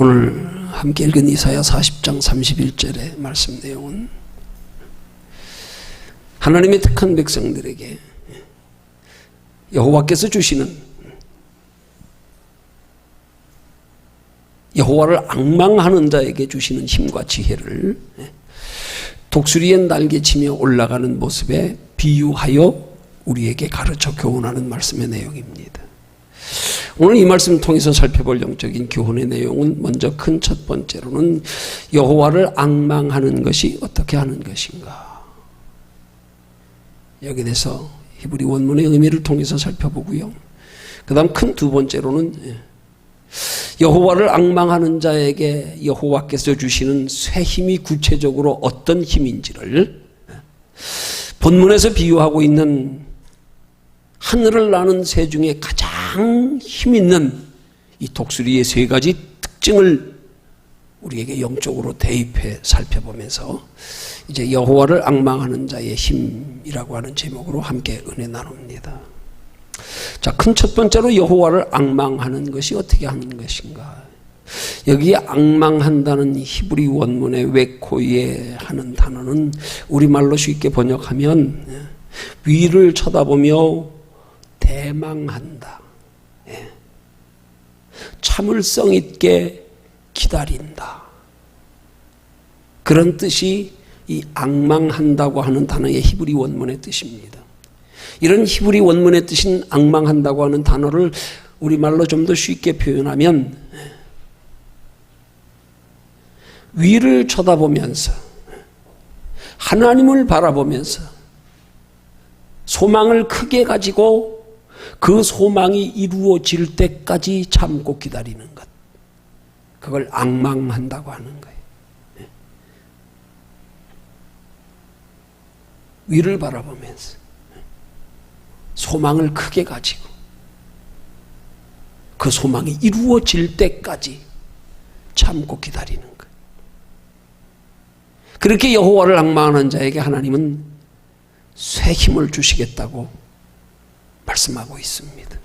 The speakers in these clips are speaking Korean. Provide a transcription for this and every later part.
오늘 함께 읽은 이사야 40장 31절의 말씀 내용은 하나님의 택한 백성들에게 여호와께서 주시는, 여호와를 앙망하는 자에게 주시는 힘과 지혜를 독수리의 날개치며 올라가는 모습에 비유하여 우리에게 가르쳐 교훈하는 말씀의 내용입니다. 오늘 이 말씀을 통해서 살펴볼 영적인 교훈의 내용은 먼저 큰 첫 번째로는 여호와를 앙망하는 것이 어떻게 하는 것인가, 여기에 대해서 히브리 원문의 의미를 통해서 살펴보고요. 그 다음 큰 두 번째로는 여호와를 앙망하는 자에게 여호와께서 주시는 새 힘이 구체적으로 어떤 힘인지를 본문에서 비유하고 있는 하늘을 나는 새 중에 가장 힘있는 이 독수리의 세 가지 특징을 우리에게 영적으로 대입해 살펴보면서 이제 여호와를 앙망하는 자의 힘이라고 하는 제목으로 함께 은혜 나눕니다. 자, 큰 첫 번째로 여호와를 앙망하는 것이 어떻게 하는 것인가. 여기에 앙망한다는 히브리 원문의 웨코이에 하는 단어는 우리말로 쉽게 번역하면 위를 쳐다보며 대망한다, 참을성 있게 기다린다, 그런 뜻이 이 앙망한다고 하는 단어의 히브리 원문의 뜻입니다. 이런 히브리 원문의 뜻인 앙망한다고 하는 단어를 우리말로 좀 더 쉽게 표현하면 위를 쳐다보면서 하나님을 바라보면서 소망을 크게 가지고 그 소망이 이루어질 때까지 참고 기다리는 것, 그걸 앙망한다고 하는 거예요. 위를 바라보면서 소망을 크게 가지고 그 소망이 이루어질 때까지 참고 기다리는 것. 그렇게 여호와를 앙망하는 자에게 하나님은 새 힘을 주시겠다고 말씀하고 있습니다.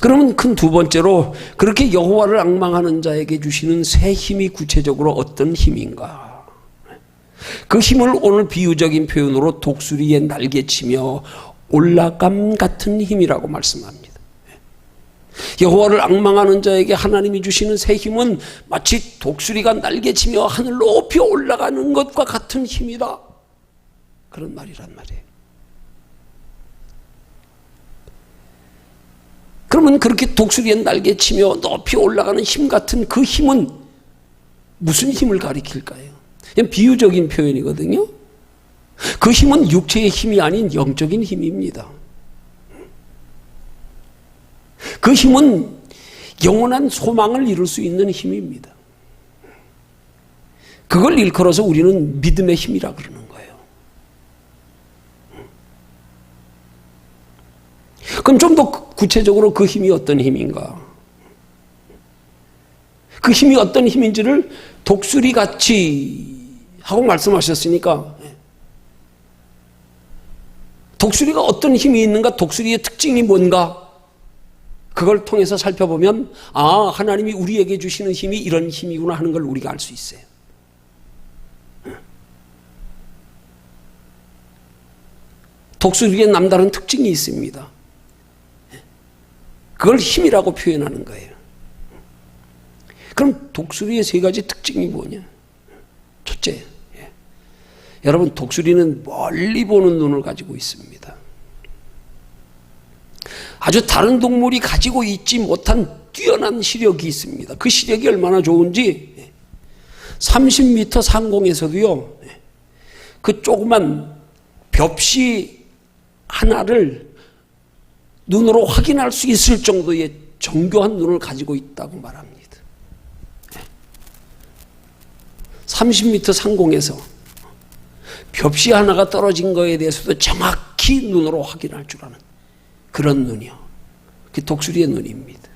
그러면 큰 두 번째로 그렇게 여호와를 앙망하는 자에게 주시는 새 힘이 구체적으로 어떤 힘인가? 그 힘을 오늘 비유적인 표현으로 독수리의 날개치며 올라감 같은 힘이라고 말씀합니다. 여호와를 앙망하는 자에게 하나님이 주시는 새 힘은 마치 독수리가 날개치며 하늘 높이 올라가는 것과 같은 힘이다, 그런 말이란 말이에요. 그러면 그렇게 독수리의 날개치며 높이 올라가는 힘 같은 그 힘은 무슨 힘을 가리킬까요? 그냥 비유적인 표현이거든요. 그 힘은 육체의 힘이 아닌 영적인 힘입니다. 그 힘은 영원한 소망을 이룰 수 있는 힘입니다. 그걸 일컬어서 우리는 믿음의 힘이라 그러는 거예요. 그럼 좀 더 구체적으로 그 힘이 어떤 힘인가? 그 힘이 어떤 힘인지를 독수리같이 하고 말씀하셨으니까 독수리가 어떤 힘이 있는가, 독수리의 특징이 뭔가, 그걸 통해서 살펴보면 아, 하나님이 우리에게 주시는 힘이 이런 힘이구나 하는 걸 우리가 알 수 있어요. 독수리의 남다른 특징이 있습니다. 그걸 힘이라고 표현하는 거예요. 그럼 독수리의 세 가지 특징이 뭐냐? 첫째, 여러분, 독수리는 멀리 보는 눈을 가지고 있습니다. 아주 다른 동물이 가지고 있지 못한 뛰어난 시력이 있습니다. 그 시력이 얼마나 좋은지 30m 상공에서도요, 그 조그만 벽시 하나를 눈으로 확인할 수 있을 정도의 정교한 눈을 가지고 있다고 말합니다. 30m 상공에서 벽시 하나가 떨어진 거에 대해서도 정확히 눈으로 확인할 줄 아는 그런 눈이요, 그 독수리의 눈입니다.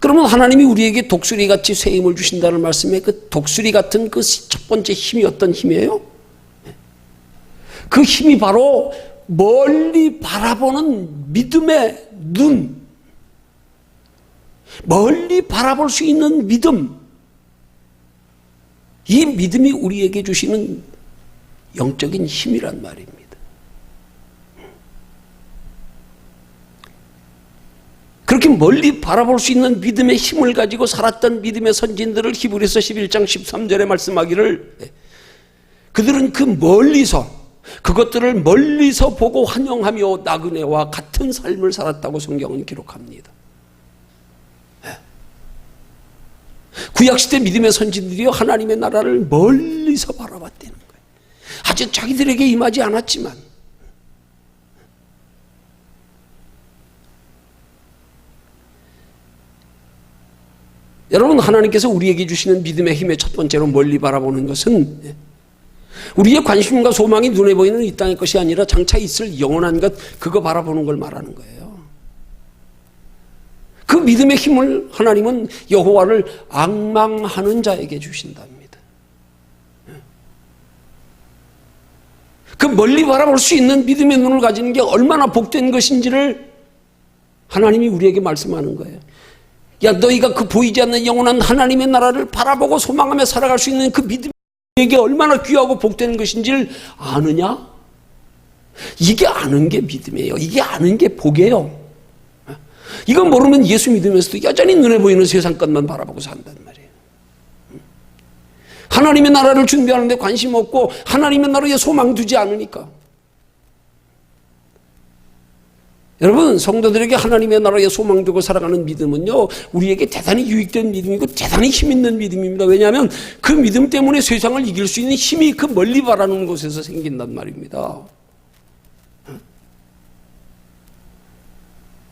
그러면 하나님이 우리에게 독수리같이 새 힘을 주신다는 말씀에 그 독수리 같은 그 첫 번째 힘이 어떤 힘이에요? 그 힘이 바로 멀리 바라보는 믿음의 눈, 멀리 바라볼 수 있는 믿음, 이 믿음이 우리에게 주시는 영적인 힘이란 말입니다. 그렇게 멀리 바라볼 수 있는 믿음의 힘을 가지고 살았던 믿음의 선진들을 히브리서 11장 13절에 말씀하기를, 그들은 그 멀리서, 그것들을 멀리서 보고 환영하며 나그네와 같은 삶을 살았다고 성경은 기록합니다. 구약시대 믿음의 선진들이 하나님의 나라를 멀리서 바라봤다는 거예요. 아직 자기들에게 임하지 않았지만, 여러분, 하나님께서 우리에게 주시는 믿음의 힘의 첫 번째로 멀리 바라보는 것은 우리의 관심과 소망이 눈에 보이는 이 땅의 것이 아니라 장차 있을 영원한 것, 그거 바라보는 걸 말하는 거예요. 그 믿음의 힘을 하나님은 여호와를 앙망하는 자에게 주신답니다. 그 멀리 바라볼 수 있는 믿음의 눈을 가지는 게 얼마나 복된 것인지를 하나님이 우리에게 말씀하는 거예요. 야, 너희가 그 보이지 않는 영원한 하나님의 나라를 바라보고 소망하며 살아갈 수 있는 그 믿음이 너희에게 얼마나 귀하고 복된 것인지를 아느냐? 이게 아는 게 믿음이에요. 이게 아는 게 복이에요. 이건 모르면 예수 믿으면서도 여전히 눈에 보이는 세상 것만 바라보고 산단 말이에요. 하나님의 나라를 준비하는 데 관심 없고 하나님의 나라에 소망 두지 않으니까. 여러분, 성도들에게 하나님의 나라에 소망 두고 살아가는 믿음은요, 우리에게 대단히 유익된 믿음이고 대단히 힘 있는 믿음입니다. 왜냐하면 그 믿음 때문에 세상을 이길 수 있는 힘이 그 멀리 바라는 곳에서 생긴단 말입니다.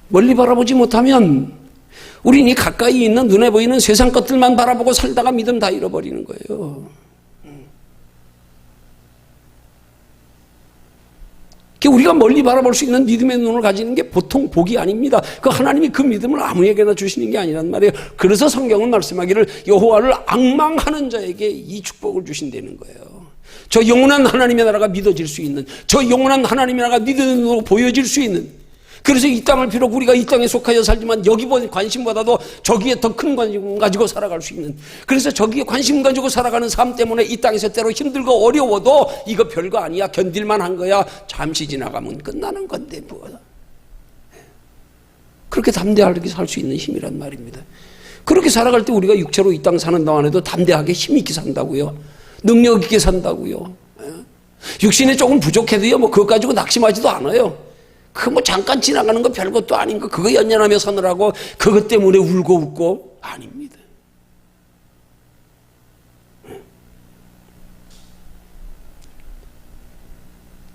멀리 바라보지 못하면 우리는 이 가까이 있는 눈에 보이는 세상 것들만 바라보고 살다가 믿음 다 잃어버리는 거예요. 우리가 멀리 바라볼 수 있는 믿음의 눈을 가지는 게 보통 복이 아닙니다. 그 하나님이 그 믿음을 아무에게나 주시는 게 아니란 말이에요. 그래서 성경은 말씀하기를 여호와를 앙망하는 자에게 이 축복을 주신다는 거예요. 저 영원한 하나님의 나라가 믿어질 수 있는, 저 영원한 하나님의 나라가 믿음의 눈으로 보여질 수 있는, 그래서 이 땅을 비록 우리가 이 땅에 속하여 살지만 여기 관심보다도 저기에 더 큰 관심 가지고 살아갈 수 있는, 그래서 저기에 관심 가지고 살아가는 삶 때문에 이 땅에서 때로 힘들고 어려워도 이거 별거 아니야, 견딜만 한 거야, 잠시 지나가면 끝나는 건데 뭐. 그렇게 담대하게 살 수 있는 힘이란 말입니다. 그렇게 살아갈 때 우리가 육체로 이 땅 사는 동안에도 담대하게 힘 있게 산다고요, 능력 있게 산다고요. 육신에 조금 부족해도요, 뭐 그것 가지고 낙심하지도 않아요. 그 뭐 잠깐 지나가는 거 별것도 아닌 거 그거 연연하며 사느라고 그것 때문에 울고 웃고 아닙니다.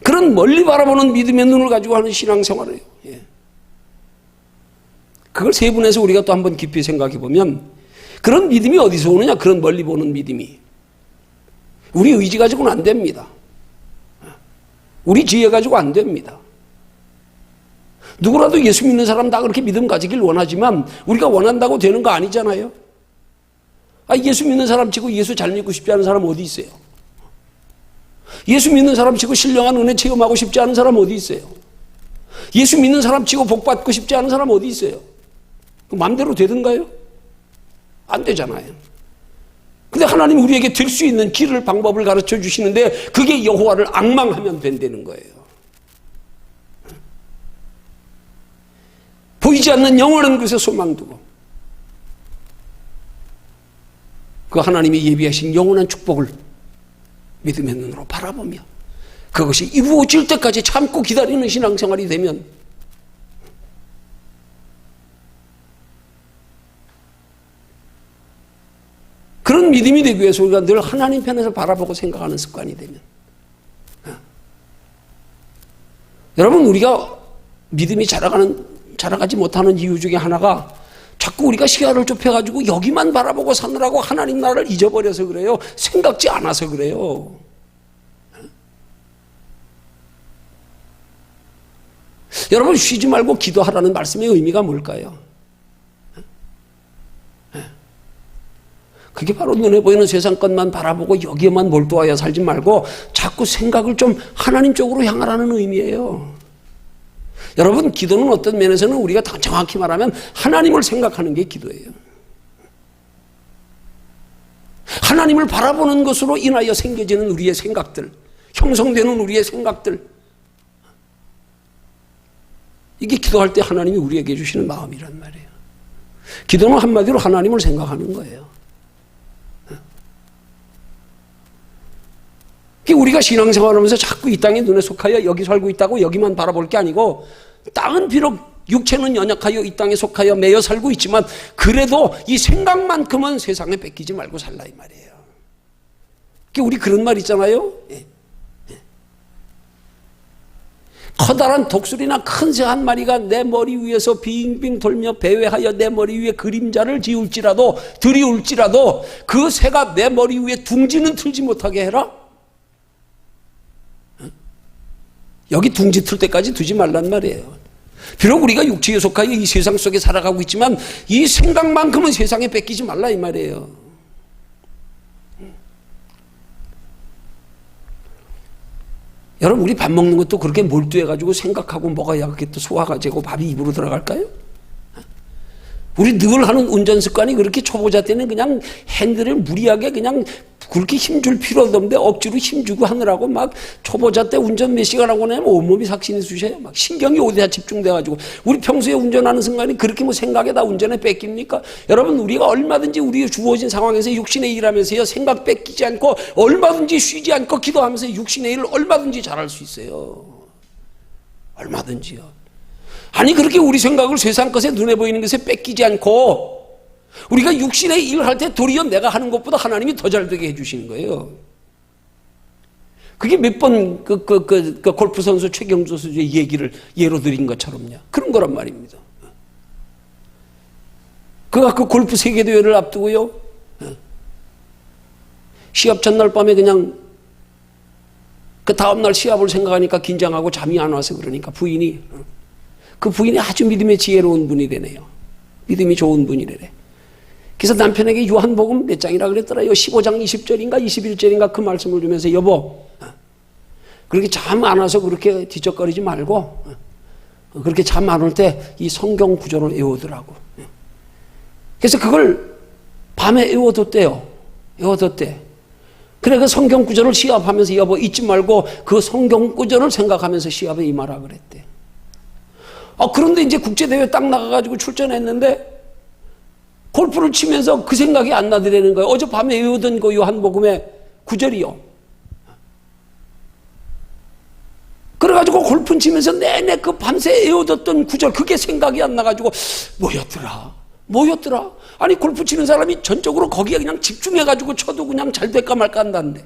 그런 멀리 바라보는 믿음의 눈을 가지고 하는 신앙생활이에요. 그걸 세분해서 우리가 또 한번 깊이 생각해 보면 그런 믿음이 어디서 오느냐? 그런 멀리 보는 믿음이 우리 의지 가지고는 안 됩니다. 우리 지혜 가지고 안 됩니다. 누구라도 예수 믿는 사람 다 그렇게 믿음 가지길 원하지만 우리가 원한다고 되는 거 아니잖아요. 예수 믿는 사람 치고 예수 잘 믿고 싶지 않은 사람 어디 있어요? 예수 믿는 사람 치고 신령한 은혜 체험하고 싶지 않은 사람 어디 있어요? 예수 믿는 사람 치고 복 받고 싶지 않은 사람 어디 있어요? 마음대로 되든가요? 안 되잖아요. 근데 하나님 우리에게 될 수 있는 길을, 방법을 가르쳐 주시는데 그게 여호와를 앙망하면 된다는 거예요. 보이지 않는 영원한 것에 소망 두고 그 하나님이 예비하신 영원한 축복을 믿음의 눈으로 바라보며 그것이 이루어질 때까지 참고 기다리는 신앙생활이 되면 그런 믿음이 되기 위해서 우리가 늘 하나님 편에서 바라보고 생각하는 습관이 되면 여러분, 우리가 믿음이 자라가지 못하는 이유 중에 하나가 자꾸 우리가 시야를 좁혀가지고 여기만 바라보고 사느라고 하나님 나라를 잊어버려서 그래요. 생각지 않아서 그래요. 여러분, 쉬지 말고 기도하라는 말씀의 의미가 뭘까요? 그게 바로 눈에 보이는 세상 것만 바라보고 여기에만 몰두하여 살지 말고 자꾸 생각을 좀 하나님 쪽으로 향하라는 의미예요. 여러분, 기도는 어떤 면에서는 우리가 더 정확히 말하면 하나님을 생각하는 게 기도예요. 하나님을 바라보는 것으로 인하여 생겨지는 우리의 생각들, 형성되는 우리의 생각들, 이게 기도할 때 하나님이 우리에게 주시는 마음이란 말이에요. 기도는 한마디로 하나님을 생각하는 거예요. 우리가 신앙생활하면서 자꾸 이 땅에 눈에 속하여 여기 살고 있다고 여기만 바라볼 게 아니고, 땅은 비록 육체는 연약하여 이 땅에 속하여 매여 살고 있지만 그래도 이 생각만큼은 세상에 뺏기지 말고 살라 이 말이에요. 우리 그런 말 있잖아요. 커다란 독수리나 큰 새 한 마리가 내 머리 위에서 빙빙 돌며 배회하여 내 머리 위에 그림자를 지울지라도 들이울지라도 그 새가 내 머리 위에 둥지는 틀지 못하게 해라. 여기 둥지 틀 때까지 두지 말란 말이에요. 비록 우리가 육체에 속하여 이 세상 속에 살아가고 있지만 이 생각만큼은 세상에 뺏기지 말라 이 말이에요. 여러분, 우리 밥 먹는 것도 그렇게 몰두해가지고 생각하고 먹어야 그게 또 소화가 되고 밥이 입으로 들어갈까요? 우리 늘 하는 운전 습관이 그렇게 초보자 때는 그냥 핸들을 무리하게 그냥 그렇게 힘줄 필요도 없는데 억지로 힘주고 하느라고 막 초보자 때 운전 몇 시간 하고 나면 온몸이 삭신이 쑤셔요. 막 신경이 어디다 집중돼가지고. 우리 평소에 운전하는 순간에 그렇게 뭐 생각에다 운전에 뺏깁니까? 여러분, 우리가 얼마든지 우리 주어진 상황에서 육신의 일하면서요 생각 뺏기지 않고 얼마든지 쉬지 않고 기도하면서 육신의 일을 얼마든지 잘할 수 있어요. 얼마든지요. 아니, 그렇게 우리 생각을 세상 것에 눈에 보이는 것에 뺏기지 않고 우리가 육신의 일을 할 때 도리어 내가 하는 것보다 하나님이 더 잘 되게 해주시는 거예요. 그게 몇 번 골프 선수 최경주 선수의 얘기를 예로 드린 것처럼요. 그런 거란 말입니다. 그가 그 골프 세계대회를 앞두고요, 시합 전날 밤에 그냥 그 다음날 시합을 생각하니까 긴장하고 잠이 안 와서 그러니까 그 부인이 아주 믿음의 지혜로운 분이 되네요. 믿음이 좋은 분이래. 그래서 남편에게 요한복음 몇 장이라 그랬더라요. 15장 20절인가 21절인가 그 말씀을 주면서 여보, 그렇게 잠 안 와서 그렇게 뒤척거리지 말고 그렇게 잠 안 올 때 이 성경 구절을 외우더라고. 그래서 그걸 밤에 외워뒀대요. 그래 그 성경 구절을 시합하면서 여보 잊지 말고 그 성경 구절을 생각하면서 시합에 임하라 그랬대. 그런데 이제 국제대회 딱 나가가지고 출전했는데 골프를 치면서 그 생각이 안 나더라는 거예요. 어젯밤에 외우던 그 요한복음의 구절이요. 그래가지고 골프 치면서 내내 그 밤새 외워뒀던 구절, 그게 생각이 안 나가지고 뭐였더라? 아니, 골프 치는 사람이 전적으로 거기에 그냥 집중해가지고 쳐도 그냥 잘 될까 말까 한다는데.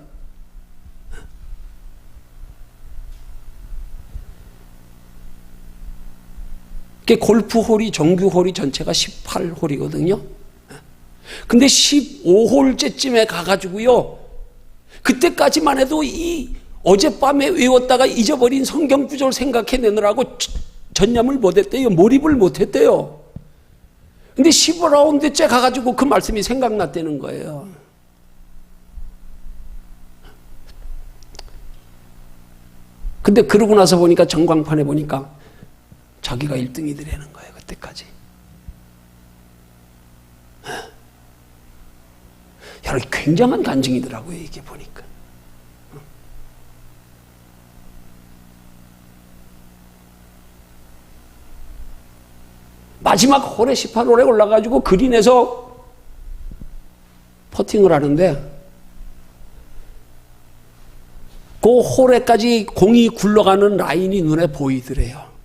골프홀이, 정규홀이 전체가 18홀이거든요. 근데 15홀째쯤에 가가지고요, 그때까지만 해도 이 어젯밤에 외웠다가 잊어버린 성경 구절 생각해내느라고 전념을 못했대요. 몰입을 못했대요. 근데 15라운드째 가가지고 그 말씀이 생각났다는 거예요. 근데 그러고 나서 보니까 전광판에 보니까 자기가 1등이더라는 거예요. 그때까지. 여러분, 굉장한 간증이더라고요. 이게 보니까. 마지막 홀에 18홀에 올라가지고 그린에서 퍼팅을 하는데 그 홀에까지 공이 굴러가는 라인이 눈에 보이더래요.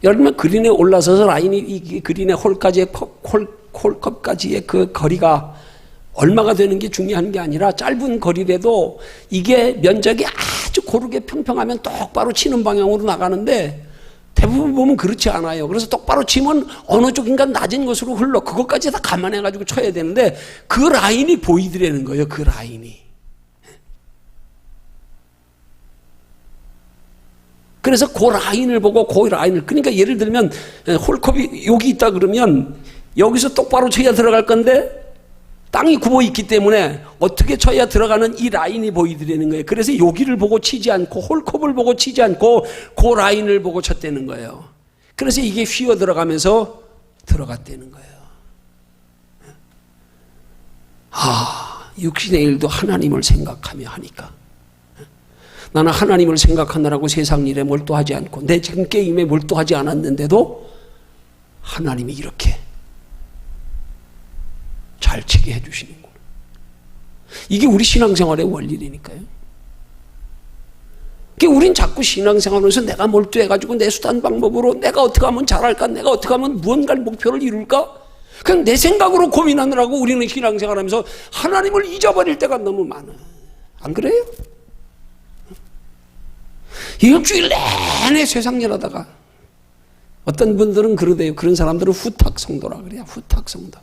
여러분, 그린에 올라서서 라인이 이 그린의 홀컵까지의 그 거리가 얼마가 되는 게 중요한 게 아니라 짧은 거리라도 이게 면적이 아주 고르게 평평하면 똑바로 치는 방향으로 나가는데 대부분 보면 그렇지 않아요. 그래서 똑바로 치면 어느 쪽인가 낮은 곳으로 흘러. 그것까지 다 감안해가지고 쳐야 되는데 그 라인이 보이더라는 거예요. 그 라인이. 그래서 그 라인을 보고 그러니까 예를 들면 홀컵이 여기 있다 그러면 여기서 똑바로 쳐야 들어갈 건데 땅이 굽어 있기 때문에 어떻게 쳐야 들어가는 이 라인이 보이더라는 거예요. 그래서 여기를 보고 치지 않고 홀컵을 보고 치지 않고 그 라인을 보고 쳤다는 거예요. 그래서 이게 휘어 들어가면서 들어갔다는 거예요. 육신의 일도 하나님을 생각하며 하니까. 나는 하나님을 생각하느라고 세상 일에 몰두하지 않고 내 지금 게임에 몰두하지 않았는데도 하나님이 이렇게 잘 치게 해주시는구나. 이게 우리 신앙생활의 원리라니까요. 우린 자꾸 신앙생활하면서 내가 몰두해가지고 내 수단 방법으로 내가 어떻게 하면 잘할까, 내가 어떻게 하면 무언가를 목표를 이룰까, 그냥 내 생각으로 고민하느라고 우리는 신앙생활하면서 하나님을 잊어버릴 때가 너무 많아. 안 그래요? 일주일 내내 세상 일 하다가 어떤 분들은 그러대요. 그런 사람들은 후탁 성도라 그래요. 후탁 성도.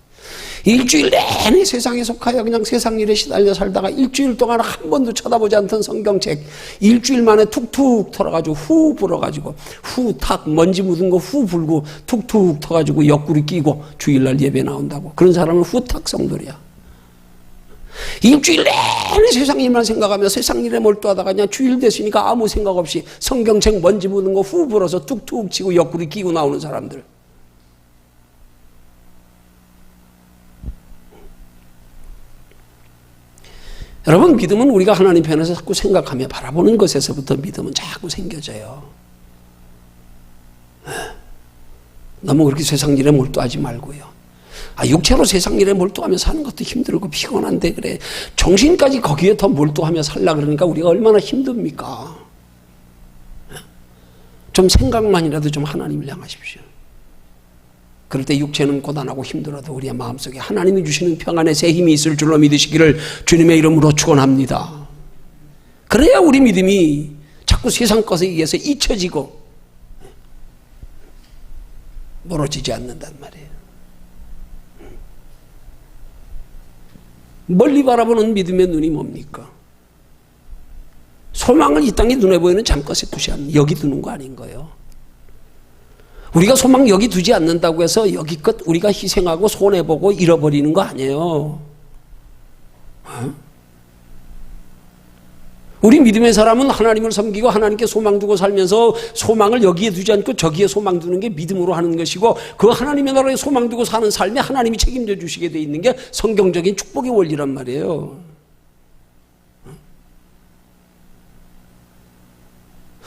일주일 내내 세상에 속하여 그냥 세상 일에 시달려 살다가 일주일 동안 한 번도 쳐다보지 않던 성경책 일주일 만에 툭툭 털어가지고 후 불어가지고 후탁 먼지 묻은 거 후 불고 툭툭 터가지고 옆구리 끼고 주일날 예배 나온다고. 그런 사람은 후탁 성도야. 일주일 내내 세상 일만 생각하며 세상 일에 몰두하다가 그냥 주일 됐으니까 아무 생각 없이 성경책 먼지 묻은 거 후 불어서 툭툭 치고 옆구리 끼고 나오는 사람들. 여러분, 믿음은 우리가 하나님 편에서 자꾸 생각하며 바라보는 것에서부터 믿음은 자꾸 생겨져요. 너무 그렇게 세상 일에 몰두하지 말고요. 육체로 세상 일에 몰두하며 사는 것도 힘들고 피곤한데 그래 정신까지 거기에 더 몰두하며 살라 그러니까 우리가 얼마나 힘듭니까? 좀 생각만이라도 좀 하나님을 향하십시오. 그럴 때 육체는 고단하고 힘들어도 우리의 마음속에 하나님이 주시는 평안의 새 힘이 있을 줄로 믿으시기를 주님의 이름으로 축원합니다. 그래야 우리 믿음이 자꾸 세상 것에 의해서 잊혀지고 멀어지지 않는단 말이에요. 멀리 바라보는 믿음의 눈이 뭡니까? 소망을 이 땅에 눈에 보이는 잠것에 두지 않는, 여기 두는 거 아닌 거예요. 우리가 소망 여기 두지 않는다고 해서 여기껏 우리가 희생하고 손해보고 잃어버리는 거 아니에요. 우리 믿음의 사람은 하나님을 섬기고 하나님께 소망 두고 살면서 소망을 여기에 두지 않고 저기에 소망 두는 게 믿음으로 하는 것이고 그 하나님의 나라에 소망 두고 사는 삶에 하나님이 책임져 주시게 돼 있는 게 성경적인 축복의 원리란 말이에요.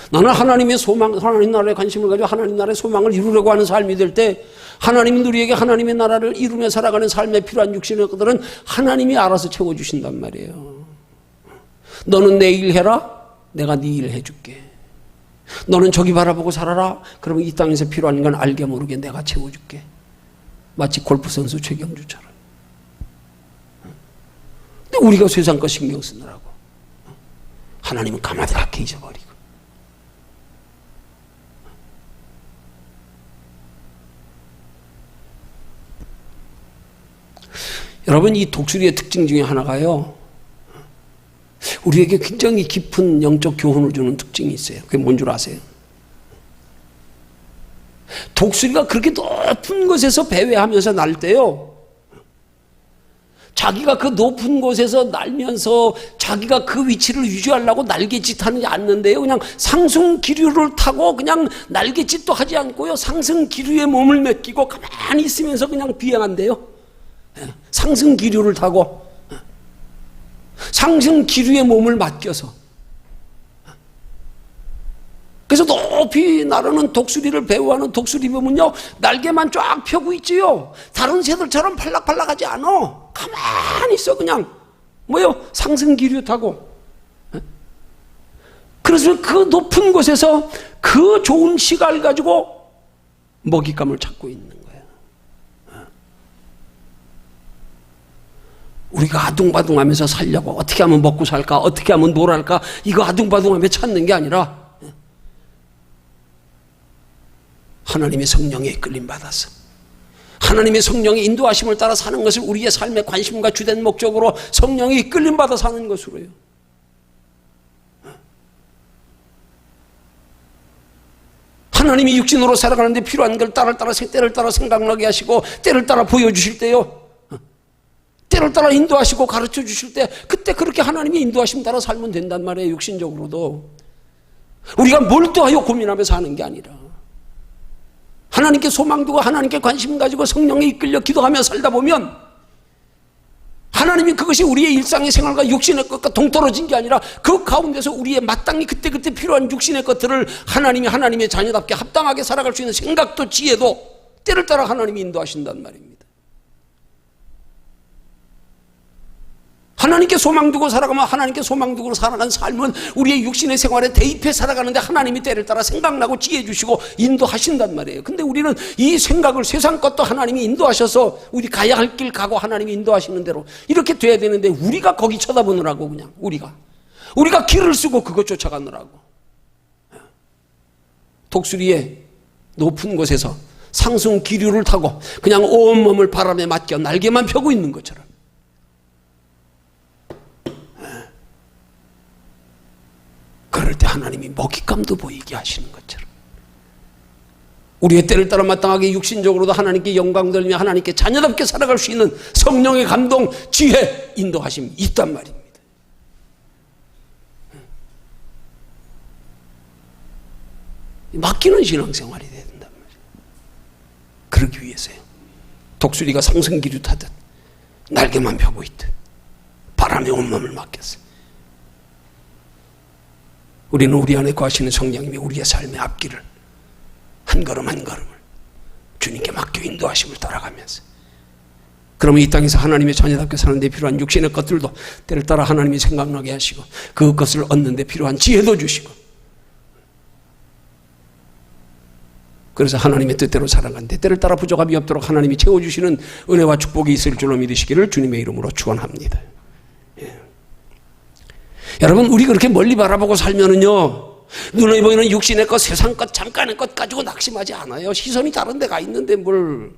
나는 하나님의 소망, 하나님 나라에 관심을 가지고 하나님 나라의 소망을 이루려고 하는 삶이 될 때 하나님은 우리에게 하나님의 나라를 이루며 살아가는 삶에 필요한 육신의 것들은 하나님이 알아서 채워주신단 말이에요. 너는 내 일 해라, 내가 네 일 해줄게. 너는 저기 바라보고 살아라, 그러면 이 땅에서 필요한 건 알게 모르게 내가 채워줄게. 마치 골프 선수 최경주처럼. 근데 우리가 세상 거 신경 쓰느라고 하나님은 가마드랗게 잊어버리고. 여러분, 이 독수리의 특징 중에 하나가요, 우리에게 굉장히 깊은 영적 교훈을 주는 특징이 있어요. 그게 뭔 줄 아세요? 독수리가 그렇게 높은 곳에서 배회하면서 날 때요, 자기가 그 높은 곳에서 날면서 자기가 그 위치를 유지하려고 날갯짓 하지 않는데요, 그냥 상승 기류를 타고 그냥 날갯짓도 하지 않고요, 상승 기류에 몸을 맡기고 가만히 있으면서 그냥 비행한대요. 상승 기류를 타고 상승 기류에 몸을 맡겨서. 그래서 높이 나르는 독수리를 배우하는 독수리 보면요, 날개만 쫙 펴고 있지요. 다른 새들처럼 팔락팔락하지 않아. 가만히 있어. 그냥 뭐요? 상승 기류 타고. 그래서 그 높은 곳에서 그 좋은 시각을 가지고 먹잇감을 찾고 있는 거예요. 우리가 아둥바둥하면서 살려고 어떻게 하면 먹고 살까, 어떻게 하면 놀랄까, 이거 아둥바둥하며 찾는 게 아니라 하나님의 성령에 이끌림 받아서 하나님의 성령의 인도하심을 따라 사는 것을 우리의 삶의 관심과 주된 목적으로 성령에 이끌림 받아 사는 것으로요. 하나님이 육신으로 살아가는데 필요한 걸 때를 따라 생각나게 하시고 때를 따라 보여주실 때요, 때를 따라 인도하시고 가르쳐 주실 때 그때 그렇게 하나님의 인도하심 따라 살면 된단 말이에요. 육신적으로도. 우리가 몰두하여 고민하며 사는 게 아니라 하나님께 소망 두고 하나님께 관심 가지고 성령에 이끌려 기도하며 살다 보면 하나님이 그것이 우리의 일상의 생활과 육신의 것과 동떨어진 게 아니라 그 가운데서 우리의 마땅히 그때그때 필요한 육신의 것들을 하나님이 하나님의 자녀답게 합당하게 살아갈 수 있는 생각도 지혜도 때를 따라 하나님이 인도하신단 말입니다. 하나님께 소망 두고 살아가면 하나님께 소망 두고 살아가는 삶은 우리의 육신의 생활에 대입해 살아가는데 하나님이 때를 따라 생각나고 지혜 주시고 인도하신단 말이에요. 근데 우리는 이 생각을 세상 것도 하나님이 인도하셔서 우리 가야 할 길 가고 하나님이 인도하시는 대로 이렇게 돼야 되는데 우리가 거기 쳐다보느라고 그냥 우리가 길을 쓰고 그것 쫓아가느라고 독수리의 높은 곳에서 상승 기류를 타고 그냥 온몸을 바람에 맡겨 날개만 펴고 있는 것처럼 그럴 때 하나님이 먹잇감도 보이게 하시는 것처럼 우리의 때를 따라 마땅하게 육신적으로도 하나님께 영광 돌리며 하나님께 자녀답게 살아갈 수 있는 성령의 감동, 지혜, 인도하심이 있단 말입니다. 맡기는 신앙생활이 돼야 된단 말이에요. 그러기 위해서요. 독수리가 상승기류 타듯 날개만 펴고 있듯 바람에 온몸을 맡겼어요. 우리는 우리 안에 거하시는 성령님이 우리의 삶의 앞길을 한 걸음 한 걸음을 주님께 맡겨 인도하심을 따라가면서 그러면 이 땅에서 하나님의 자녀답게 사는 데 필요한 육신의 것들도 때를 따라 하나님이 생각나게 하시고 그것을 얻는 데 필요한 지혜도 주시고 그래서 하나님의 뜻대로 살아가는데 때를 따라 부족함이 없도록 하나님이 채워주시는 은혜와 축복이 있을 줄로 믿으시기를 주님의 이름으로 축원합니다. 여러분 우리 그렇게 멀리 바라보고 살면은요 눈에 보이는 육신의 것 세상 것 잠깐의 것 가지고 낙심하지 않아요. 시선이 다른 데가 있는데 뭘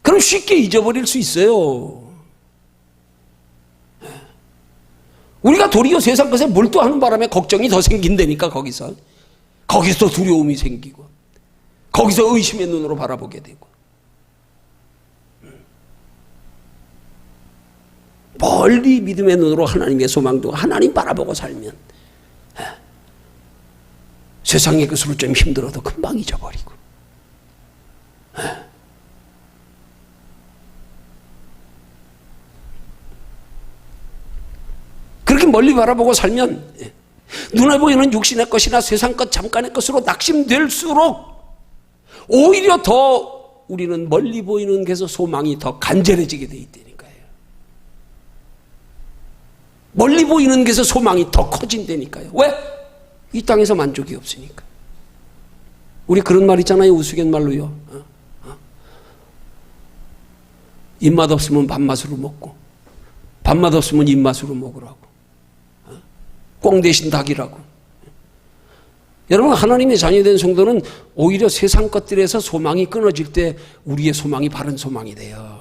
그럼 쉽게 잊어버릴 수 있어요. 우리가 도리어 세상 것에 몰두하는 바람에 걱정이 더 생긴다니까. 거기서 두려움이 생기고 거기서 의심의 눈으로 바라보게 되고 멀리 믿음의 눈으로 하나님의 소망도 하나님 바라보고 살면 세상의 것으로 좀 힘들어도 금방 잊어버리고 그렇게 멀리 바라보고 살면 눈에 보이는 육신의 것이나 세상 것 잠깐의 것으로 낙심될수록 오히려 더 우리는 멀리 보이는 것에서 소망이 더 간절해지게 돼 있다니까요. 멀리 보이는 것에서 소망이 더 커진다니까요. 왜? 이 땅에서 만족이 없으니까. 우리 그런 말 있잖아요. 우스갯말로요. 입맛 없으면 밥맛으로 먹고 밥맛 없으면 입맛으로 먹으라고. 꽁 대신 닭이라고. 여러분 하나님의 자녀된 성도는 오히려 세상 것들에서 소망이 끊어질 때 우리의 소망이 바른 소망이 돼요.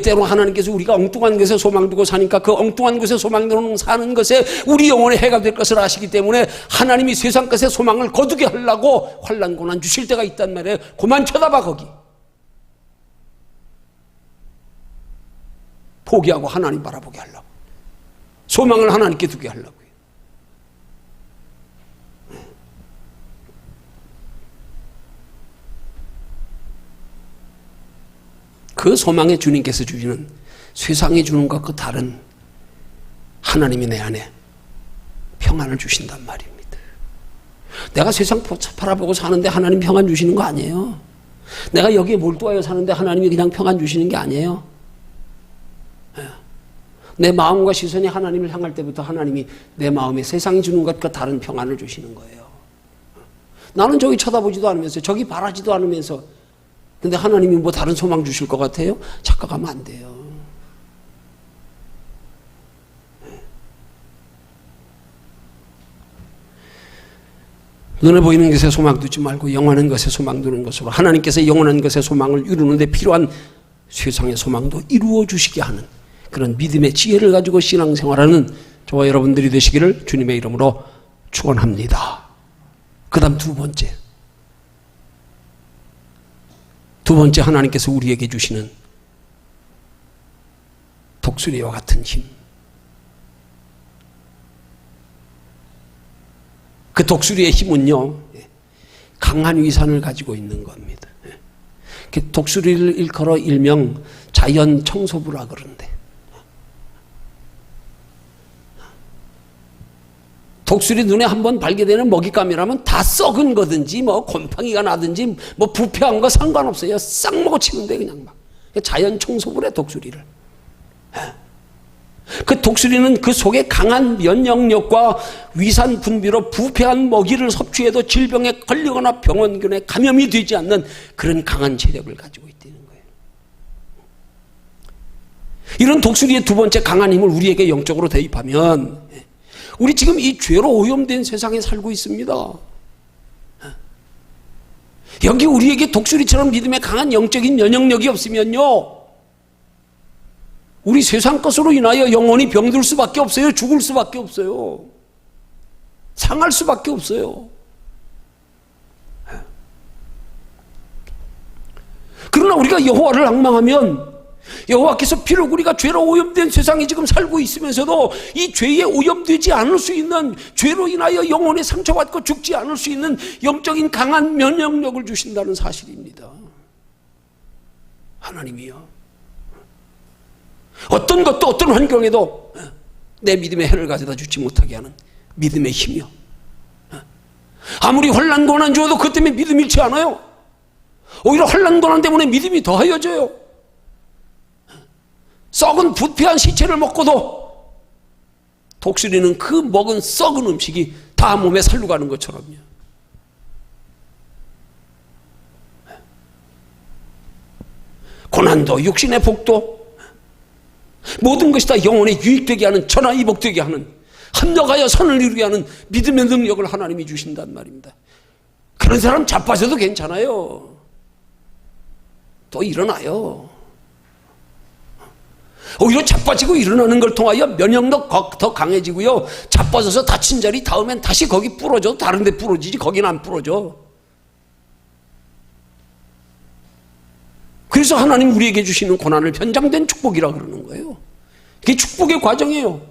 때로 하나님께서 우리가 엉뚱한 것에 소망 두고 사니까 그 엉뚱한 것에 소망 두고 사는 것에 우리 영혼에 해가 될 것을 아시기 때문에 하나님이 세상 것에 소망을 거두게 하려고 환난 고난 주실 때가 있단 말이에요. 그만 쳐다봐 거기. 포기하고 하나님 바라보게 하려고. 소망을 하나님께 두게 하려고요. 그 소망에 주님께서 주시는 세상이 주는 것과 다른 하나님이 내 안에 평안을 주신단 말입니다. 내가 세상 바라보고 사는데 하나님 평안 주시는 거 아니에요. 내가 여기에 몰두하여 사는데 하나님이 그냥 평안 주시는 게 아니에요. 내 마음과 시선이 하나님을 향할 때부터 하나님이 내 마음에 세상이 주는 것과 다른 평안을 주시는 거예요. 나는 저기 쳐다보지도 않으면서 저기 바라지도 않으면서 근데 하나님이 뭐 다른 소망 주실 것 같아요? 착각하면 안 돼요. 눈에 보이는 것에 소망 두지 말고 영원한 것에 소망 두는 것으로 하나님께서 영원한 것에 소망을 이루는 데 필요한 세상의 소망도 이루어 주시게 하는 그런 믿음의 지혜를 가지고 신앙생활하는 저와 여러분들이 되시기를 주님의 이름으로 축원합니다. 그 다음 두 번째 하나님께서 우리에게 주시는 독수리와 같은 힘. 그 독수리의 힘은요, 강한 위산을 가지고 있는 겁니다. 독수리를 일컬어 일명 자연 청소부라 그러는데, 독수리 눈에 한번 발견되는 먹잇감이라면 다 썩은 거든지 뭐 곰팡이가 나든지 뭐 부패한 거 상관없어요. 싹 먹어치는데 그냥 막. 자연 청소부래 독수리를. 그 독수리는 그 속에 강한 면역력과 위산 분비로 부패한 먹이를 섭취해도 질병에 걸리거나 병원균에 감염이 되지 않는 그런 강한 체력을 가지고 있다는 거예요. 이런 독수리의 두 번째 강한 힘을 우리에게 영적으로 대입하면, 우리 지금 이 죄로 오염된 세상에 살고 있습니다. 여기 우리에게 독수리처럼 믿음에 강한 영적인 면역력이 없으면요, 우리 세상 것으로 인하여 영혼이 병들 수밖에 없어요. 죽을 수밖에 없어요. 상할 수밖에 없어요. 그러나 우리가 여호와를 앙망하면, 여호와께서 비록 우리가 죄로 오염된 세상에 지금 살고 있으면서도 이 죄에 오염되지 않을 수 있는, 죄로 인하여 영혼에 상처받고 죽지 않을 수 있는 영적인 강한 면역력을 주신다는 사실입니다. 하나님이요, 어떤 것도 어떤 환경에도 내 믿음의 해를 가져다 주지 못하게 하는 믿음의 힘이요, 아무리 혼란 고난 주어도 그것 때문에 믿음 잃지 않아요. 오히려 혼란 고난 때문에 믿음이 더하여져요. 썩은 부패한 시체를 먹고도 독수리는 그 먹은 썩은 음식이 다 몸에 살로 가는 것처럼요. 고난도 육신의 복도, 모든 것이 다 영혼에 유익되게 하는, 전화위복되게 하는, 합력하여 선을 이루게 하는 믿음의 능력을 하나님이 주신단 말입니다. 그런 사람 자빠져도 괜찮아요. 또 일어나요. 오히려 자빠지고 일어나는 걸 통하여 면역력 더 강해지고요, 자빠져서 다친 자리 닿으면 다시 거기 부러져도 다른 데 부러지지 거기는 안 부러져. 그래서 하나님 우리에게 주시는 고난을 변장된 축복이라 그러는 거예요. 그게 축복의 과정이에요.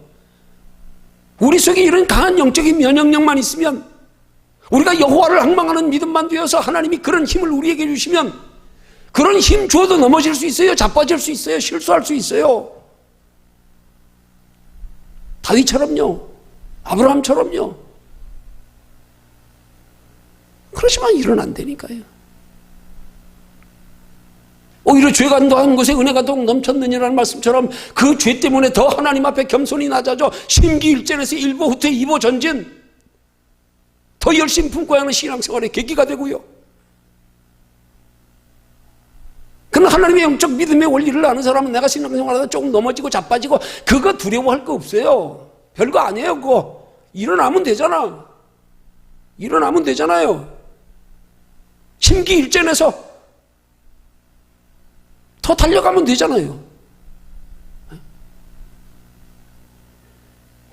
우리 속에 이런 강한 영적인 면역력만 있으면, 우리가 여호와를 앙망하는 믿음만 되어서 하나님이 그런 힘을 우리에게 주시면, 그런 힘 주어도 넘어질 수 있어요. 자빠질 수 있어요. 실수할 수 있어요. 다윗처럼요, 아브라함처럼요. 그러시면 일어난다니까요. 오히려 죄가 더한 곳에 은혜가 더욱 넘쳤느니라는 말씀처럼 그 죄 때문에 더 하나님 앞에 겸손히 낮아져 심기일전에서 일보 후퇴 이보 전진, 더 열심히 품고 하는 신앙생활의 계기가 되고요. 그러나 하나님의 영적 믿음의 원리를 아는 사람은 내가 신앙생활하다 조금 넘어지고 자빠지고 그거 두려워할 거 없어요. 별거 아니에요. 그거 일어나면 되잖아. 일어나면 되잖아요. 심기일전에서 더 달려가면 되잖아요.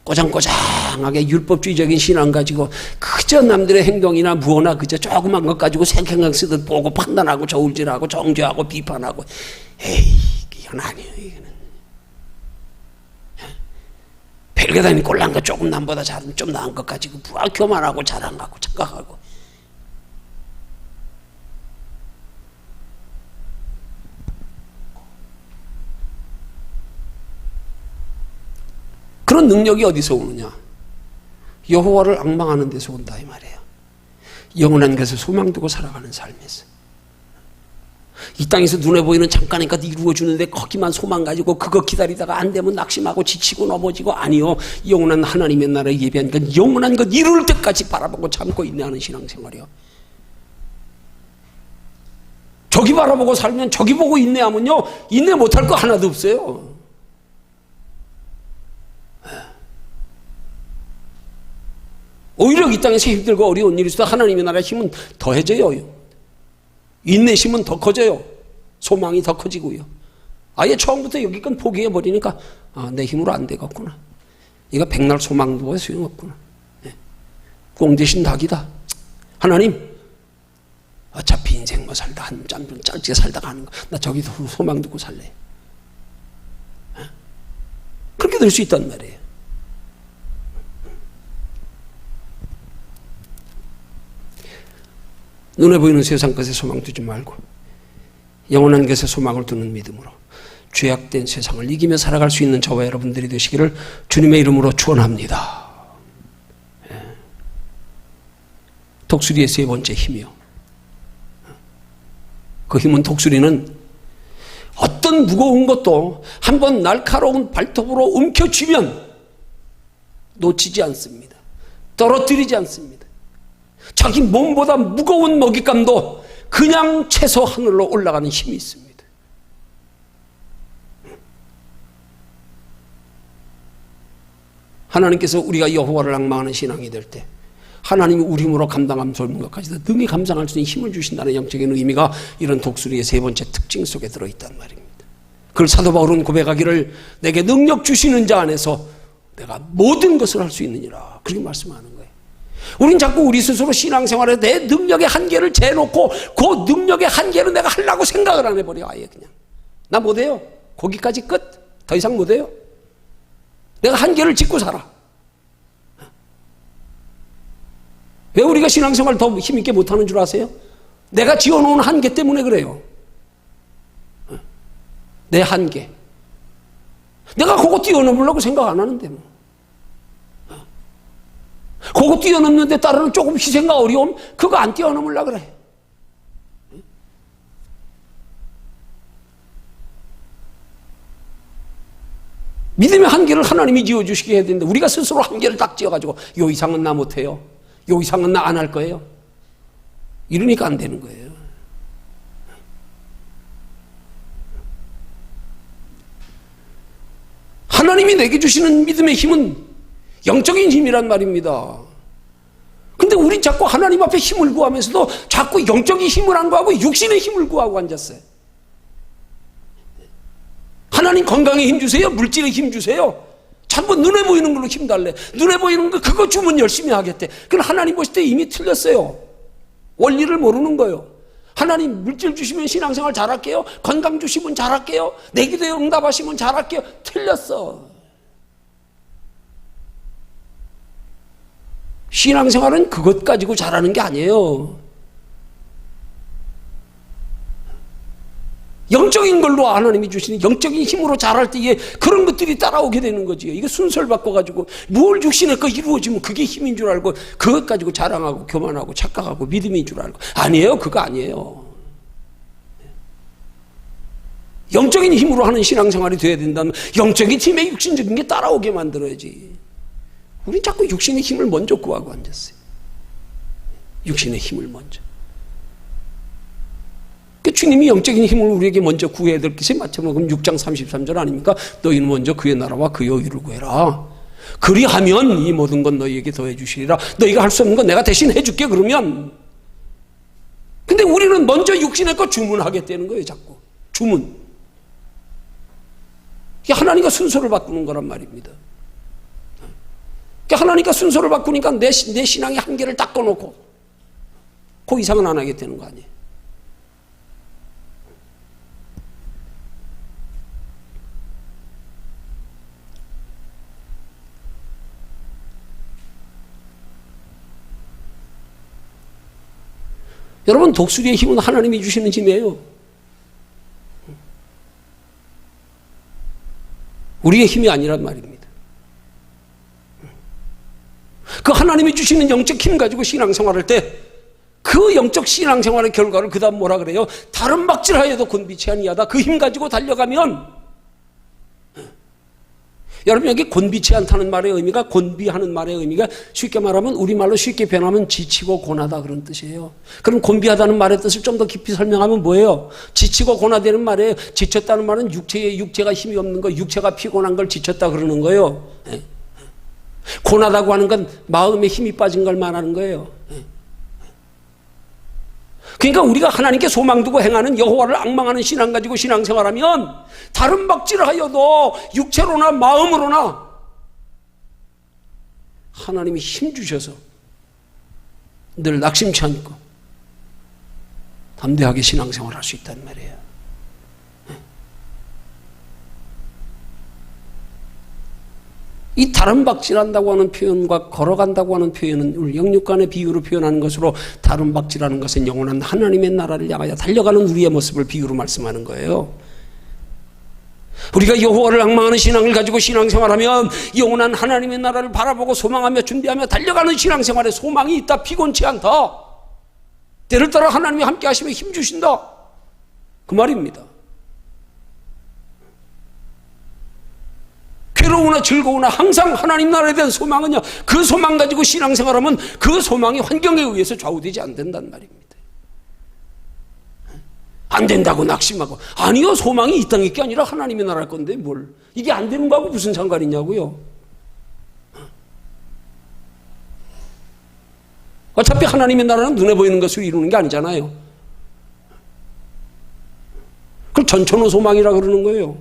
꼬장꼬장하게 율법주의적인 신앙 가지고 그저 남들의 행동이나 무엇나 그저 조그만 것 가지고 생각을 쓰듯 보고 판단하고 저울질하고 정죄하고 비판하고, 에이, 이건 아니에요. 이거는 별게 다닌 꼴난 거 조금 남보다 좀 나은 것 가지고 교만하고 자랑하고 착각하고. 그런 능력이 어디서 오느냐? 여호와를 앙망하는 데서 온다 이 말이에요. 영원한 것을 소망 두고 살아가는 삶에서, 이 땅에서 눈에 보이는 잠깐의 것 이루어주는데 거기만 소망 가지고 그거 기다리다가 안 되면 낙심하고 지치고 넘어지고, 아니요, 영원한 하나님의 나라에 예비한 것, 영원한 것 이룰 때까지 바라보고 참고 인내하는 신앙생활이요. 저기 바라보고 살면, 저기 보고 인내하면요, 인내 못할 거 하나도 없어요. 오히려 이 땅에서 힘들고 어려운 일이 있어도 하나님의 나라의 힘은 더해져요. 인내심은 더 커져요. 소망이 더 커지고요. 아예 처음부터 여기까지 포기해버리니까, 아, 내 힘으로 안 되겠구나. 이거 백날 소망 두고 소용없구나. 꽁 대신 닭이다. 하나님, 어차피 인생 뭐 살다 한 짧게 살다가 하는 거, 나 저기서 소망 두고 살래. 하게 될 수 있단 말이에요. 눈에 보이는 세상 것에 소망 두지 말고 영원한 것에 소망을 두는 믿음으로 죄악된 세상을 이기며 살아갈 수 있는 저와 여러분들이 되시기를 주님의 이름으로 축원합니다. 독수리의 세 번째 힘이요. 그 힘은 독수리는 어떤 무거운 것도 한번 날카로운 발톱으로 움켜쥐면 놓치지 않습니다. 떨어뜨리지 않습니다. 자기 몸보다 무거운 먹잇감도 그냥 채소 하늘로 올라가는 힘이 있습니다. 하나님께서 우리가 여호와를 앙망하는 신앙이 될 때 하나님이 우리 힘으로 감당하면 좋은 것까지도 능히 감당할 수 있는 힘을 주신다는 영적인 의미가 이런 독수리의 세 번째 특징 속에 들어있단 말입니다. 그걸 사도 바울은 고백하기를 내게 능력 주시는 자 안에서 내가 모든 것을 할 수 있느니라 그렇게 말씀하는 거예요. 우린 자꾸 우리 스스로 신앙생활에 내 능력의 한계를 재놓고 그 능력의 한계로 내가 하려고 생각을 안 해버려. 아예 그냥 나 못해요. 거기까지 끝. 더 이상 못해요. 내가 한계를 짓고 살아. 왜 우리가 신앙생활 더 힘있게 못하는 줄 아세요? 내가 지어놓은 한계 때문에 그래요. 내 한계. 내가 그거 뛰어넘으려고 생각 안 하는데 뭐. 그거 뛰어넘는데 따르는 조금 희생과 어려움 그거 안 뛰어넘으려고 그래. 믿음의 한계를 하나님이 지어주시게 해야 되는데 우리가 스스로 한계를 딱 지어가지고 요 이상은 나 못해요. 요 이상은 나 안 할 거예요. 이러니까 안 되는 거예요. 하나님이 내게 주시는 믿음의 힘은 영적인 힘이란 말입니다. 근데 우린 자꾸 하나님 앞에 힘을 구하면서도 자꾸 영적인 힘을 안 구하고 육신의 힘을 구하고 앉았어요. 하나님 건강에 힘 주세요. 물질에 힘 주세요. 자꾸 눈에 보이는 걸로 힘 달래. 눈에 보이는 거 그거 주면 열심히 하겠대. 그럼 하나님 보실 때 이미 틀렸어요. 원리를 모르는 거예요. 하나님 물질 주시면 신앙생활 잘할게요. 건강 주시면 잘할게요. 내 기도에 응답하시면 잘할게요. 틀렸어. 신앙생활은 그것 가지고 잘하는 게 아니에요. 영적인 걸로 하나님이 주시는 영적인 힘으로 잘할 때에 그런 것들이 따라오게 되는 거지요. 이거 순서를 바꿔가지고 뭘 육신의 거 이루어지면 그게 힘인 줄 알고 그것 가지고 자랑하고 교만하고 착각하고 믿음인 줄 알고 아니에요. 그거 아니에요. 영적인 힘으로 하는 신앙생활이 돼야 된다면 영적인 힘에 육신적인 게 따라오게 만들어야지. 우린 자꾸 육신의 힘을 먼저 구하고 앉았어요. 육신의 힘을 먼저. 주님이 영적인 힘을 우리에게 먼저 구해야 될 것이 마찬가지로 그럼 6장 33절 아닙니까? 너희는 먼저 그의 나라와 그의 의를 구해라. 그리하면 이 모든 건 너희에게 더해 주시리라. 너희가 할 수 없는 건 내가 대신 해줄게 그러면. 근데 우리는 먼저 육신의 거 주문하겠다는 거예요. 자꾸 주문. 하나님과 순서를 바꾸는 거란 말입니다. 하나님과 순서를 바꾸니까 내 신앙의 한계를 딱 꺼놓고 그 이상은 안 하겠다는 거 아니에요. 여러분 독수리의 힘은 하나님이 주시는 힘이에요. 우리의 힘이 아니란 말입니다. 그 하나님이 주시는 영적 힘 가지고 신앙생활할 때 그 영적 신앙생활의 결과를 그 다음 뭐라 그래요? 다른 박질하여도 곤비치 아니하다. 그 힘 가지고 달려가면 여러분 여기 곤비치 않다는 말의 의미가 곤비하는 말의 의미가 쉽게 말하면 우리말로 쉽게 변하면 지치고 고나다 그런 뜻이에요. 그럼 곤비하다는 말의 뜻을 좀 더 깊이 설명하면 뭐예요? 지치고 고나다는 말에 지쳤다는 말은 육체가 힘이 없는 거 육체가 피곤한 걸 지쳤다 그러는 거예요. 고나다고 하는 건 마음에 힘이 빠진 걸 말하는 거예요. 그러니까 우리가 하나님께 소망 두고 행하는 여호와를 앙망하는 신앙 가지고 신앙생활하면 다른 박질을 하여도 육체로나 마음으로나 하나님이 힘 주셔서 늘 낙심치 않고 담대하게 신앙생활할 수 있단 말이에요. 이 다름박질한다고 하는 표현과 걸어간다고 하는 표현은 우리 영육간의 비유로 표현하는 것으로 다름박질하는 것은 영원한 하나님의 나라를 향하여 달려가는 우리의 모습을 비유로 말씀하는 거예요. 우리가 여호와를 앙망하는 신앙을 가지고 신앙생활하면 영원한 하나님의 나라를 바라보고 소망하며 준비하며 달려가는 신앙생활에 소망이 있다, 피곤치 않다, 때를 따라 하나님이 함께 하시며 힘주신다, 그 말입니다. 괴로우나 즐거우나 항상 하나님 나라에 대한 소망은요, 그 소망 가지고 신앙생활하면 그 소망이 환경에 의해서 좌우되지 않는다는 말입니다. 안 된다고 낙심하고, 아니요, 소망이 이 땅에 게 아니라 하나님의 나라일 건데 뭘, 이게 안 되는 거하고 무슨 상관이냐고요. 어차피 하나님의 나라는 눈에 보이는 것을 이루는 게 아니잖아요. 그걸 전천후 소망이라 그러는 거예요.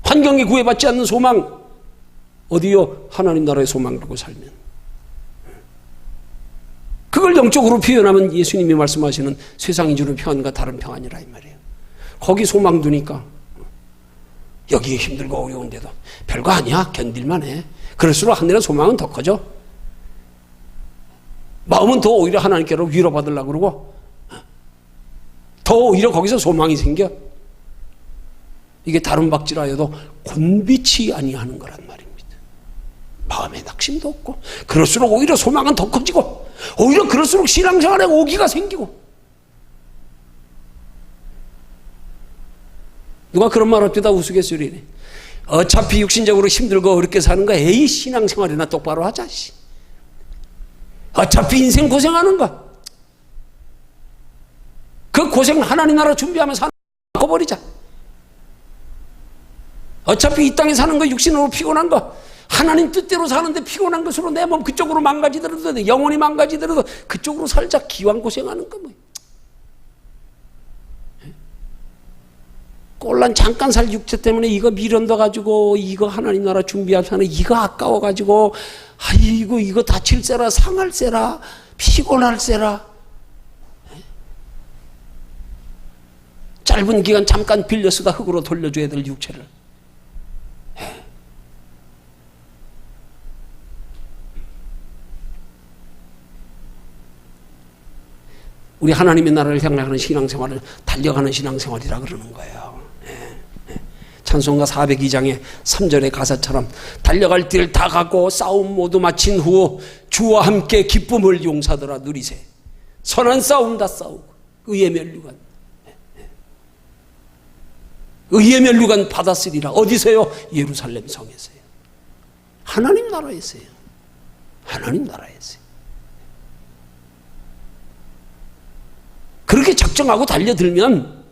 환경에 구애받지 않는 소망, 어디요? 하나님 나라의 소망이라고 살면. 그걸 영적으로 표현하면 예수님이 말씀하시는 세상이 주는 평안과 다른 평안이라 이 말이에요. 거기 소망 두니까 여기에 힘들고 어려운데도 별거 아니야, 견딜만 해. 그럴수록 하늘의 소망은 더 커져. 마음은 더 오히려 하나님께로 위로받으려고 그러고, 더 오히려 거기서 소망이 생겨. 이게 다름박질하여도 곤비치 아니하는 거란 말입니다. 마음에 낙심도 없고, 그럴수록 오히려 소망은 더 커지고, 오히려 그럴수록 신앙생활에 오기가 생기고. 누가 그런 말 합디다 우스갯소리네. 어차피 육신적으로 힘들고 어렵게 사는 거, 에이 신앙생활이나 똑바로 하자. 어차피 인생 고생하는 거, 그 고생 하나님 나라 준비하면서 바꿔버리자. 어차피 이 땅에 사는 거 육신으로 피곤한 거, 하나님 뜻대로 사는데 피곤한 것으로 내 몸 그쪽으로 망가지더라도, 영혼이 망가지더라도 그쪽으로 살자. 기왕 고생하는 거 뭐. 꼴랑 잠깐 살 육체 때문에 이거 미련둬가지고, 이거 하나님 나라 준비하면 이거 아까워가지고, 아이고 이거 다칠세라, 상할세라, 피곤할세라. 짧은 기간 잠깐 빌려쓰다 흙으로 돌려줘야 될 육체를. 우리 하나님의 나라를 향하는 신앙생활을 달려가는 신앙생활이라 그러는 거예요. 찬송가 402장의 3절의 가사처럼 달려갈 길 다 가고 싸움 모두 마친 후 주와 함께 기쁨을 용사들아 누리세. 선한 싸움 다 싸우고 의의 면류관, 의의 면류관 받았으리라. 어디서요? 예루살렘 성에서요. 하나님 나라에서요. 하나님 나라에서요. 그렇게 작정하고 달려들면,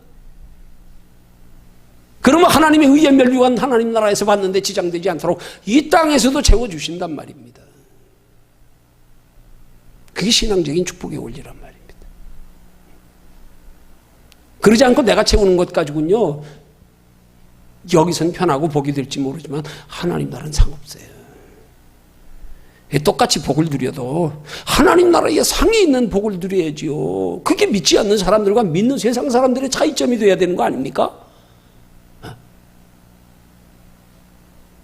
그러면 하나님의 의의 면류관 하나님 나라에서 받는데 지장되지 않도록 이 땅에서도 채워주신단 말입니다. 그게 신앙적인 축복의 원리란 말입니다. 그러지 않고 내가 채우는 것 가지고는요, 여기선 편하고 복이 될지 모르지만 하나님 나라는 상관없어요. 똑같이 복을 누려도 하나님 나라의 상에 있는 복을 누려야지요. 그게 믿지 않는 사람들과 믿는 세상 사람들의 차이점이 돼야 되는 거 아닙니까?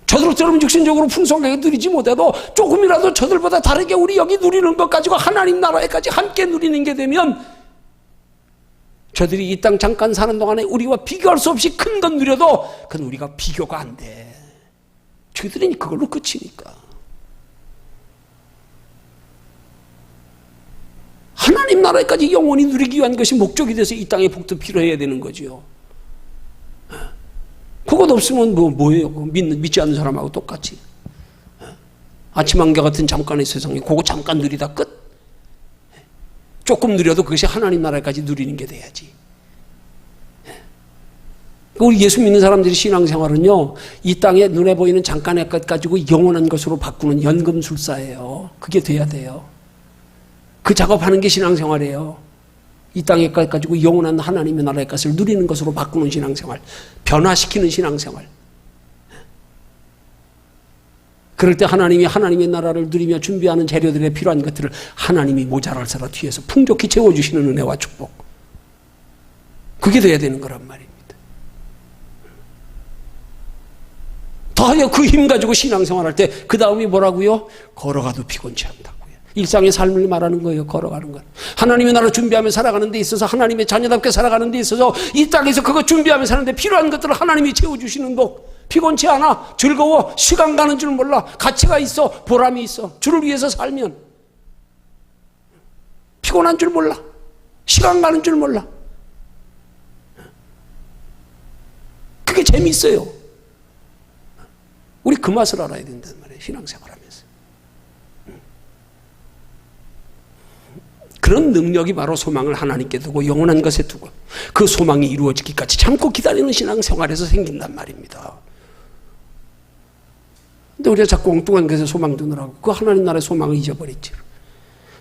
저들처럼 육신적으로 풍성하게 누리지 못해도 조금이라도 저들보다 다르게 우리 여기 누리는 것 가지고 하나님 나라에까지 함께 누리는 게 되면, 저들이 이 땅 잠깐 사는 동안에 우리와 비교할 수 없이 큰 건 누려도 그건 우리가 비교가 안 돼. 저들이 그걸로 끝이니까. 하나님 나라에까지 영원히 누리기 위한 것이 목적이 돼서 이 땅의 복도 필요해야 되는 거죠. 그것 없으면 뭐예요? 믿지 않는 사람하고 똑같이. 아침 한개 같은 잠깐의 세상에 그거 잠깐 누리다 끝. 조금 누려도 그것이 하나님 나라까지 누리는 게 돼야지. 우리 예수 믿는 사람들이 신앙생활은요, 이 땅에 눈에 보이는 잠깐의 것 가지고 영원한 것으로 바꾸는 연금술사예요. 그게 돼야 돼요. 그 작업하는 게 신앙생활이에요. 이 땅의 것 가지고 영원한 하나님의 나라의 것을 누리는 것으로 바꾸는 신앙생활, 변화시키는 신앙생활. 그럴 때 하나님이 하나님의 나라를 누리며 준비하는 재료들에 필요한 것들을 하나님이 모자랄세라 뒤에서 풍족히 채워주시는 은혜와 축복. 그게 돼야 되는 거란 말입니다. 하여 그 힘 가지고 신앙생활할 때 그 다음이 뭐라고요? 걸어가도 피곤치 않다고요. 일상의 삶을 말하는 거예요. 걸어가는 것. 하나님의 나라 준비하며 살아가는 데 있어서, 하나님의 자녀답게 살아가는 데 있어서 이 땅에서 그거 준비하며 사는데 필요한 것들을 하나님이 채워주시는 복. 피곤치 않아. 즐거워. 시간 가는 줄 몰라. 가치가 있어. 보람이 있어. 주를 위해서 살면 피곤한 줄 몰라. 시간 가는 줄 몰라. 그게 재미있어요. 우리 그 맛을 알아야 된단 말이에요. 신앙생활하면서. 그런 능력이 바로 소망을 하나님께 두고 영원한 것에 두고 그 소망이 이루어지기까지 참고 기다리는 신앙생활에서 생긴단 말입니다. 근데 우리가 자꾸 엉뚱한 것에 소망 두느라고 그 하나님 나라의 소망을 잊어버렸지.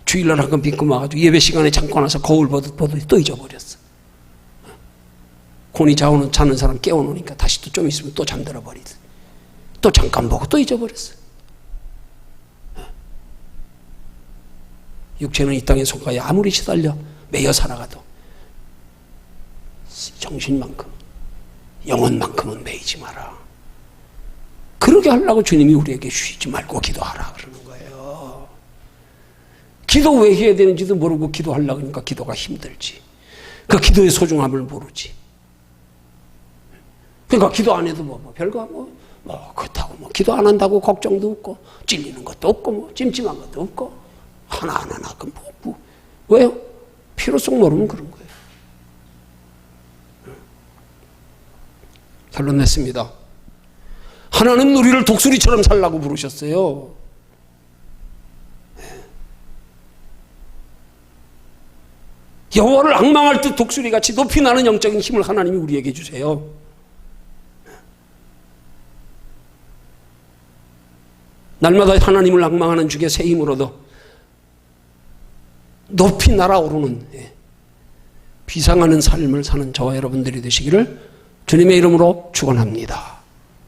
주일날 한번 빈금 와가지고 예배 시간에 잠깐 와서 거울 보듯 또 잊어버렸어. 곤히 자는 사람 깨워놓으니까 다시 또 좀 있으면 또 잠들어 버리듯. 또 잠깐 보고 또 잊어버렸어. 육체는 이 땅의 손가에 아무리 시달려 매여 살아가도 정신만큼, 영혼만큼은 매이지 마라. 그러게 하려고 주님이 우리에게 쉬지 말고 기도하라 그러는 거예요. 기도 왜 해야 되는지도 모르고 기도하려고 하니까 기도가 힘들지. 그 기도의 소중함을 모르지. 그러니까 기도 안 해도 별거 그렇다고 기도 안 한다고 걱정도 없고 찔리는 것도 없고 찜찜한 것도 없고 하나하나 왜요? 필요성 모르면 그런 거예요. 결론 냈습니다. 하나님 우리를 독수리처럼 살라고 부르셨어요. 여호와를 앙망할 듯 독수리같이 높이 나는 영적인 힘을 하나님이 우리에게 주세요. 날마다 하나님을 앙망하는 주의 새 힘을 얻어 높이 날아오르는 비상하는 삶을 사는 저와 여러분들이 되시기를 주님의 이름으로 축원합니다.